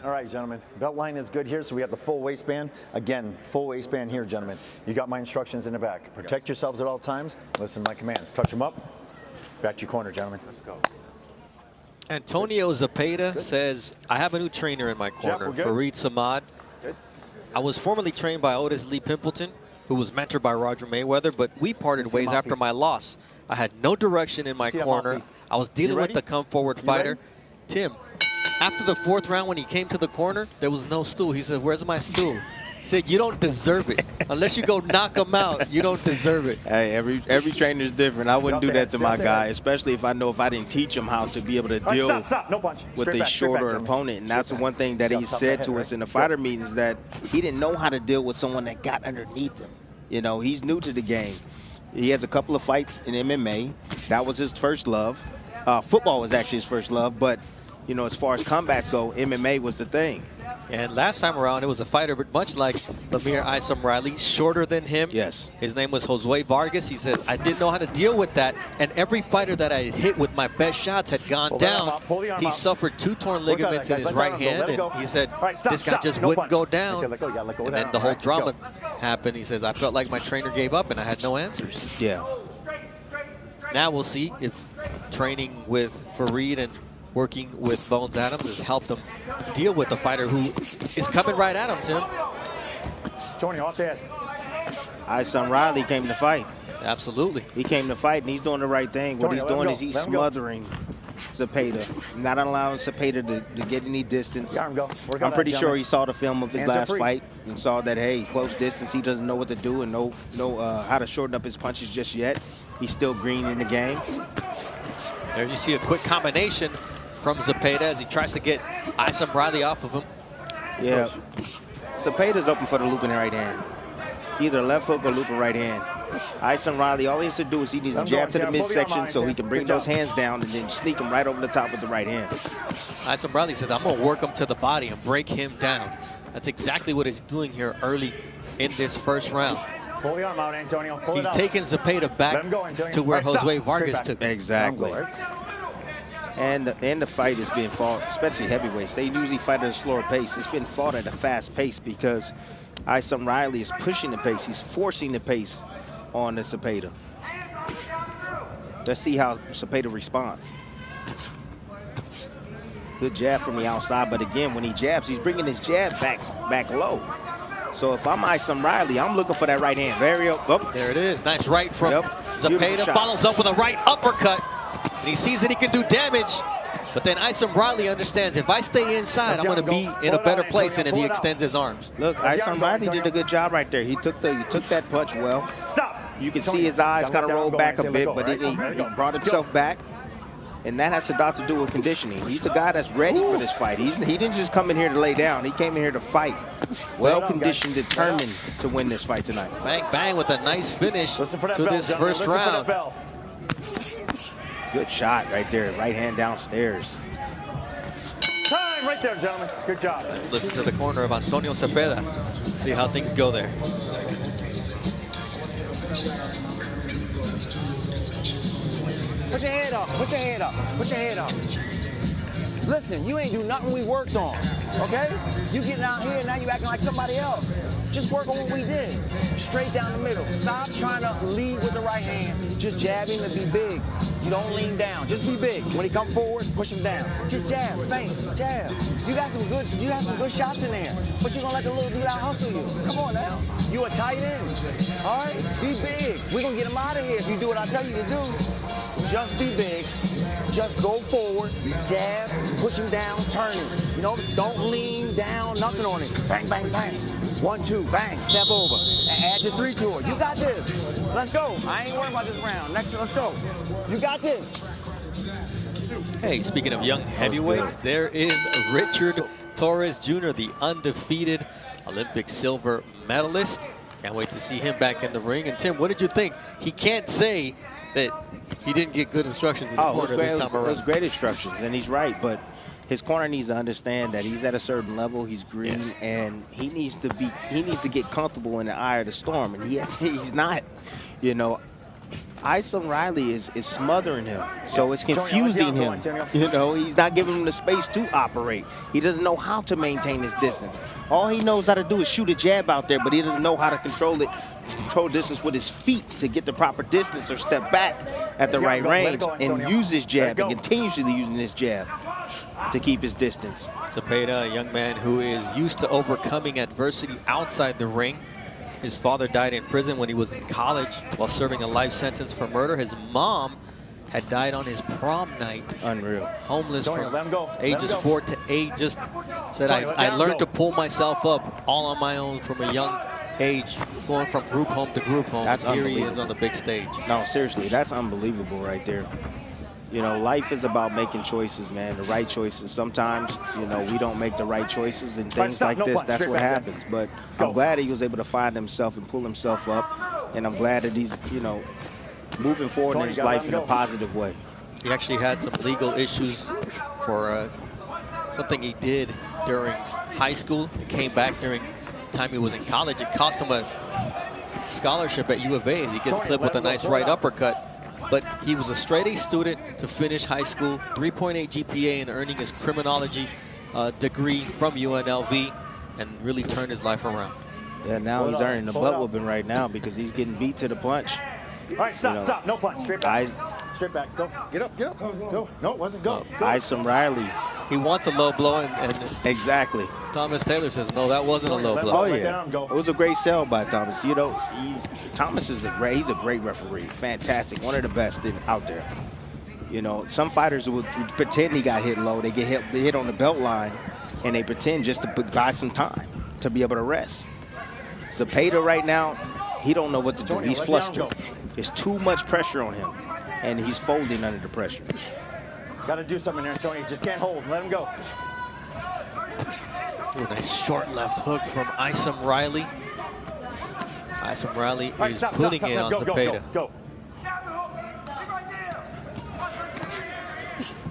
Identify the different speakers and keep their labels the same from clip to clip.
Speaker 1: All right, gentlemen. Belt line is good here, so we have the full waistband. Again, full waistband here, gentlemen. You got my instructions in the back. Protect yourselves at all times. Listen to my commands. Touch them up. Back to your corner, gentlemen. Let's go.
Speaker 2: Antonio Zepeda says, I have a new trainer in my corner, Fareed Samad. I was formerly trained by Otis Lee Pimpleton, who was mentored by Roger Mayweather, but we parted ways after my loss. I had no direction in my corner. I was dealing with the come-forward fighter. Tim, after the 4th round, when he came to the corner, there was no stool. He said, where's my stool? He said, you don't deserve it. Unless you go knock him out, you don't deserve it.
Speaker 3: Hey, every trainer is different. I wouldn't do that to my guy, especially if I know if I didn't teach him how to be able to deal with a shorter opponent. And that's the one thing that he said to us in the fighter meetings, that he didn't know how to deal with someone that got underneath him. You know, he's new to the game. He has a couple of fights in MMA. That was his first love. Football was actually his first love, but you know, as far as combats go, MMA was the thing.
Speaker 2: And last time around, it was a fighter, but much like Lemir Isom Riley, shorter than him.
Speaker 3: Yes.
Speaker 2: His name was Josue Vargas. He says, I didn't know how to deal with that. And every fighter that I hit with my best shots had gone down. He suffered 2 torn ligaments in his right hand. And he said, this guy just wouldn't go down. And then the whole drama happened. He says, I felt like my trainer gave up and I had no answers.
Speaker 3: Yeah.
Speaker 2: Now we'll see if training with Fareed and working with Bones Adams has helped him deal with the fighter who is coming right at him, Tim.
Speaker 1: Tony, off that.
Speaker 3: Isom Riley came to fight.
Speaker 2: Absolutely.
Speaker 3: He came to fight, and he's doing the right thing. What he's doing is he's smothering Zepeda, not allowing Zepeda to get any distance. I'm pretty sure he saw the film of his last fight and saw that, hey, close distance, he doesn't know what to do and know how to shorten up his punches just yet. He's still green in the game.
Speaker 2: There you see a quick combination from Zepeda as he tries to get Isom Riley off of him.
Speaker 3: Yeah, Zepeda's open for the loop in the right hand. Either left hook or loop in right hand. Isom Riley, all he has to do is he needs to jab to the midsection so he can bring those hands down and then sneak him right over the top with the right hand.
Speaker 2: Isom Riley says, I'm going to work him to the body and break him down. That's exactly what he's doing here early in this first round.
Speaker 1: Pull the arm out, Antonio.
Speaker 2: He's taking Zepeda back to where Josue Vargas took him.
Speaker 3: Exactly. And the fight is being fought, especially heavyweights. They usually fight at a slower pace. It's been fought at a fast pace because Isom Riley is pushing the pace. He's forcing the pace on the Zepeda. Let's see how Zepeda responds. Good jab from the outside, but again, when he jabs, he's bringing his jab back low. So if I'm Isom Riley, I'm looking for that right hand.
Speaker 2: There it is. Nice right from Zepeda. Follows up with a right uppercut. And he sees that he can do damage. But then Isom Riley understands, if I stay inside, I'm going to be in a better place than if he extends his arms.
Speaker 3: Look, Isom Riley did a good job right there. He took that punch well. You can see his eyes kind of roll back a bit, but he brought himself back. And that has a lot to do with conditioning. He's a guy that's ready for this fight. He didn't just come in here to lay down. He came in here to fight. Well-conditioned, determined to win this fight tonight.
Speaker 2: Bang, bang with a nice finish to this first round.
Speaker 3: Good shot right there. Right hand downstairs.
Speaker 1: Time right there, gentlemen. Good job.
Speaker 2: Let's listen to the corner of Antonio Zepeda. See how things go there.
Speaker 4: Put your head up. Put your head up. Put your head up. Listen, you ain't do nothing we worked on, okay? You getting out here, now you acting like somebody else. Just work on what we did. Straight down the middle. Stop trying to lead with the right hand. Just jab him and be big. You don't lean down. Just be big. When he come forward, push him down. Just jab, feint, jab. You got some good shots in there, but you're gonna let the little dude out hustle you. Come on now. You a tight end. All right? Be big. We're gonna get him out of here if you do what I tell you to do. Just be big. Just go forward, jab, push him down, turn him. You know, don't lean down, nothing on it. Bang, bang, bang. 1, 2, bang, step over. And add your 3 to it. You got this. Let's go. I ain't worried about this round. Next, let's go. You got this.
Speaker 2: Hey, speaking of young heavyweights, there is Richard Torres Jr., the undefeated Olympic silver medalist. Can't wait to see him back in the ring. And Tim, what did you think? He can't say that he didn't get good instructions in the corner this time around.
Speaker 3: It was great instructions, and he's right, but his corner needs to understand that he's at a certain level, he's green, and he needs to get comfortable in the eye of the storm, and he's not. You know, Isom Riley is smothering him, so it's confusing him. You know, he's not giving him the space to operate. He doesn't know how to maintain his distance. All he knows how to do is shoot a jab out there, but he doesn't know how to control distance with his feet to get the proper distance or step back at the right range and use his jab and continuously using his jab to keep his distance.
Speaker 2: Zepeda, a young man who is used to overcoming adversity outside the ring. His father died in prison when he was in college while serving a life sentence for murder. His mom had died on his prom night.
Speaker 3: Unreal.
Speaker 2: Homeless from ages 4 to 8. Just said, I learned to pull myself up all on my own from a young age, going from group home to group home.
Speaker 3: That's
Speaker 2: here he is on the big stage.
Speaker 3: No, seriously, that's unbelievable right there. You know, life is about making choices, man, the right choices. Sometimes, you know, we don't make the right choices and things like this. That's what happens. But I'm glad he was able to find himself and pull himself up. And I'm glad that he's, you know, moving forward in his life in a positive way.
Speaker 2: He actually had some legal issues for something he did during high school. He came back during the time he was in college. It cost him a scholarship at U of A as he gets clipped with a nice right uppercut. But he was a straight-A student to finish high school, 3.8 GPA, and earning his criminology degree from UNLV, and really turned his life around.
Speaker 3: Yeah, now he's earning the butt whooping right now because he's getting beat to the punch.
Speaker 1: All right, stop, no punch, straight back. Straight back, go, get up, go. No, it wasn't go.
Speaker 3: Isom Riley.
Speaker 2: He wants a low blow, and
Speaker 3: exactly.
Speaker 2: Thomas Taylor says, no, that wasn't a low blow.
Speaker 3: Oh, yeah. It was a great sell by Thomas. You know, Thomas is he's a great referee. Fantastic. One of the best out there. You know, some fighters would pretend he got hit low. They get hit on the belt line, and they pretend just to buy some time to be able to rest. Zepeda right now, he don't know what to do. He's flustered. There's too much pressure on him, and he's folding under the pressure.
Speaker 1: Got to do something there, Tony. Just can't hold. Let him go.
Speaker 2: Ooh, nice short left hook from Isom Riley. Isom Riley is putting it on Zepeda.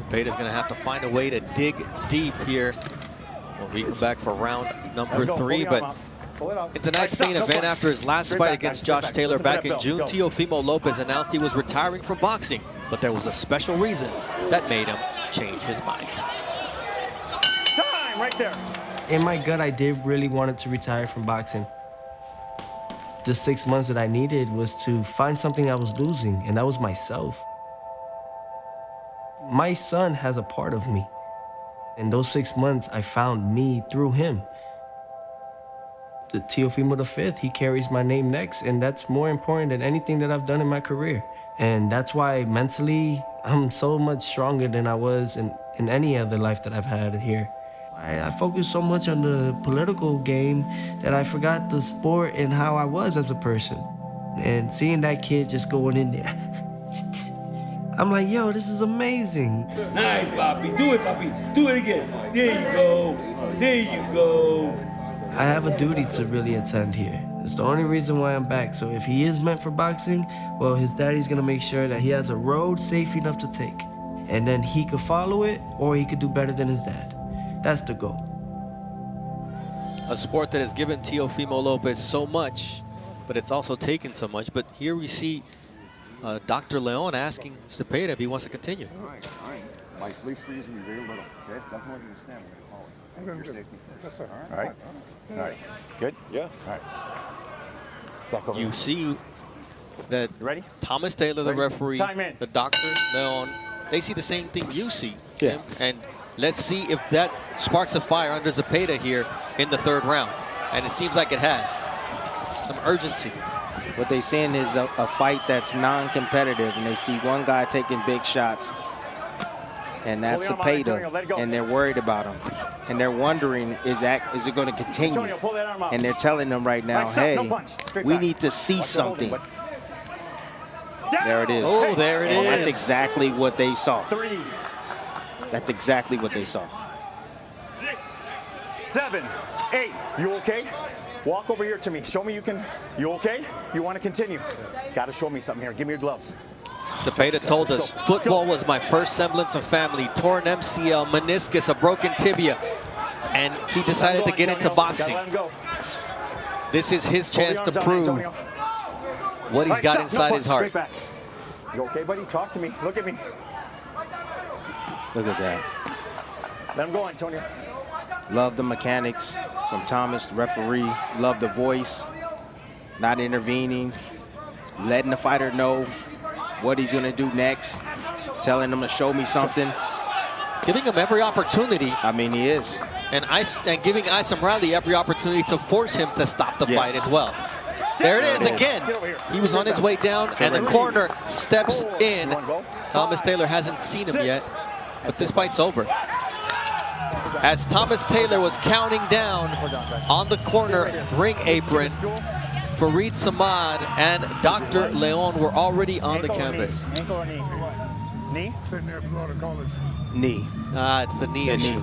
Speaker 2: Zepeda's going to have to find a way to dig deep here when we come back for round number 3. But in tonight's main event, after his last fight against Josh Taylor back in June, Teofimo Lopez announced he was retiring from boxing. But there was a special reason that made him change his mind.
Speaker 1: Time right there.
Speaker 5: In my gut, I did really want to retire from boxing. The 6 months that I needed was to find something I was losing, and that was myself. My son has a part of me. In those 6 months, I found me through him. The Teofimo V, he carries my name next, and that's more important than anything that I've done in my career. And that's why mentally, I'm so much stronger than I was in any other life that I've had here. I focused so much on the political game that I forgot the sport and how I was as a person. And seeing that kid just going in there, I'm like, yo, this is amazing.
Speaker 6: Nice, Papi. Do it, Papi. Do it again. There you go. There you go.
Speaker 5: I have a duty to really attend here. It's the only reason why I'm back. So if he is meant for boxing, well, his daddy's gonna make sure that he has a road safe enough to take. And then he could follow it, or he could do better than his dad. That's the goal.
Speaker 2: A sport that has given Teofimo Lopez so much, but it's also taken so much. But here we see Dr. Leon asking Zepeda if he wants to continue.
Speaker 7: All right. Like, please freeze me very little. Okay? That's what you understand when you're calling. Your safety first. Yes, sir.
Speaker 1: All right. Good? Yeah. All right. Back over.
Speaker 2: You see that
Speaker 1: ready?
Speaker 2: Thomas Taylor, the referee, the Dr. Leon, they see the same thing you see.
Speaker 3: Yeah.
Speaker 2: And let's see if that sparks a fire under Zepeda here in the 3rd round. And it seems like it has. Some urgency.
Speaker 3: What they're seeing is a fight that's non-competitive, and they see one guy taking big shots, and that's Zepeda, and they're worried about him. And they're wondering, is it going to continue? And they're telling them right now, hey, we need to see something. There it is.
Speaker 2: Oh, there it is.
Speaker 3: That's exactly what they saw. That's exactly what they saw.
Speaker 1: 6, 7, 8. You okay? Walk over here to me. Show me you can. You okay? You want to continue? Got to show me something here. Give me your gloves.
Speaker 2: Zepeda told us, football was my first semblance of family. Torn MCL, meniscus, a broken tibia. And he decided to get into boxing. This is his chance to prove what he's got inside his heart.
Speaker 1: You okay, buddy? Talk to me. Look at me.
Speaker 3: Look at that.
Speaker 1: Let him go, Antonio.
Speaker 3: Love the mechanics from Thomas, the referee. Love the voice, not intervening, letting the fighter know what he's going to do next, telling him to show me something.
Speaker 2: Giving him every opportunity.
Speaker 3: I mean, he is.
Speaker 2: And giving Isom Riley every opportunity to force him to stop the fight as well. There it is again. He was on his way down, and the corner steps in. Thomas Taylor hasn't seen him yet, but this fight's over. As Thomas Taylor was counting down on the corner ring apron, Farid Samad and Dr. Leon were already on the canvas.
Speaker 1: Ankle or knee? Knee?
Speaker 7: Sitting there blowing the colors.
Speaker 3: Knee.
Speaker 2: It's the knee issue.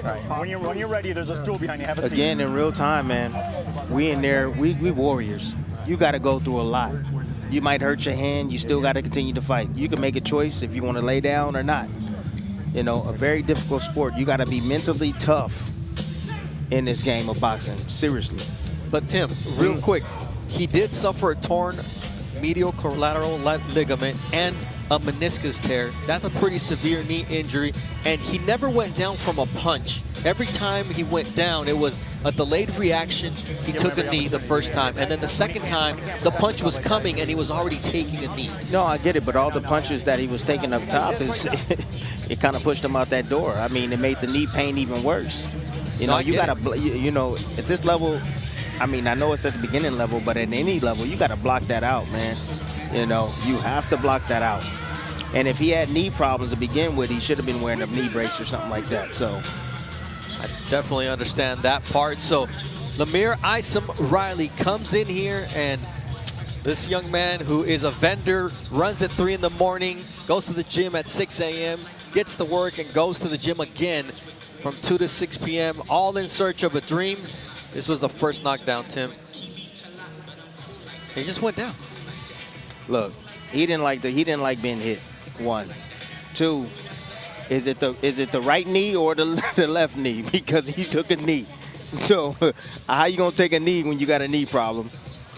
Speaker 1: Right. When you're ready, there's a stool behind you. Have a seat.
Speaker 3: Again, in real time, man, we in there, we warriors. You got to go through a lot. You might hurt your hand. You still got to continue to fight. You can make a choice if you want to lay down or not. You know, a very difficult sport. You got to be mentally tough in this game of boxing. Seriously.
Speaker 2: But Tim, real quick, he did suffer a torn medial collateral ligament and a meniscus tear. That's a pretty severe knee injury, and he never went down from a punch. Every time he went down, it was a delayed reaction. He took a knee the first time, and then the second time, the punch was coming, and he was already taking a knee.
Speaker 3: No, I get it, but all the punches that he was taking up top, it kind of pushed him out that door. I mean, it made the knee pain even worse. You know, you got to, you know, at this level, I mean, I know it's at the beginning level, but at any level, you got to block that out, man. You know, you have to block that out. And if he had knee problems to begin with, he should have been wearing a knee brace or something like that. So
Speaker 2: I definitely understand that part. So Lemir Isom Riley comes in here, and this young man who is a vendor, runs at 3 in the morning, goes to the gym at 6 a.m., gets to work and goes to the gym again from 2 to 6 p.m., all in search of a dream. This was the first knockdown, Tim. He just went down.
Speaker 3: Look, he didn't like being hit. 1, 2, is it the right knee or the left knee? Because he took a knee. So how you gonna take a knee when you got a knee problem?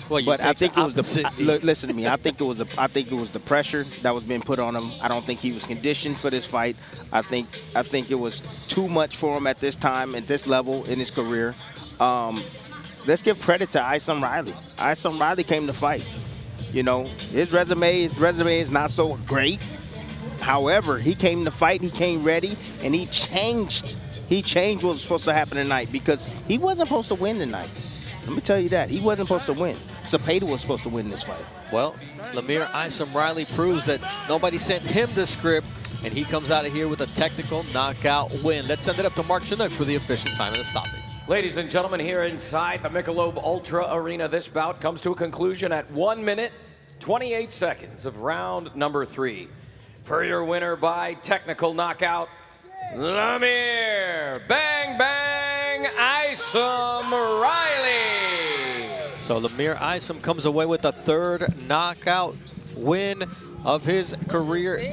Speaker 2: Well,
Speaker 3: but I think it was listen to me. I think it was the pressure that was being put on him. I don't think he was conditioned for this fight. I think it was too much for him at this time, at this level in his career. Let's give credit to Isom Riley. Isom Riley came to fight. You know, his resume is not so great. However, he came to fight, he came ready, and he changed what was supposed to happen tonight, because he wasn't supposed to win tonight. Let me tell you that. He wasn't supposed to win. Zepeda was supposed to win this fight.
Speaker 2: Well, Lemir Isom Riley proves that nobody sent him the script, and he comes out of here with a technical knockout win. Let's send it up to Mark Chinook for the official time of the stoppage.
Speaker 8: Ladies and gentlemen, here inside the Michelob Ultra Arena, this bout comes to a conclusion at 1 minute, 28 seconds of round number 3. For your winner by technical knockout, Lemir Bang Bang Isom Riley.
Speaker 2: So Lemir Isom comes away with a 3rd knockout win of his career.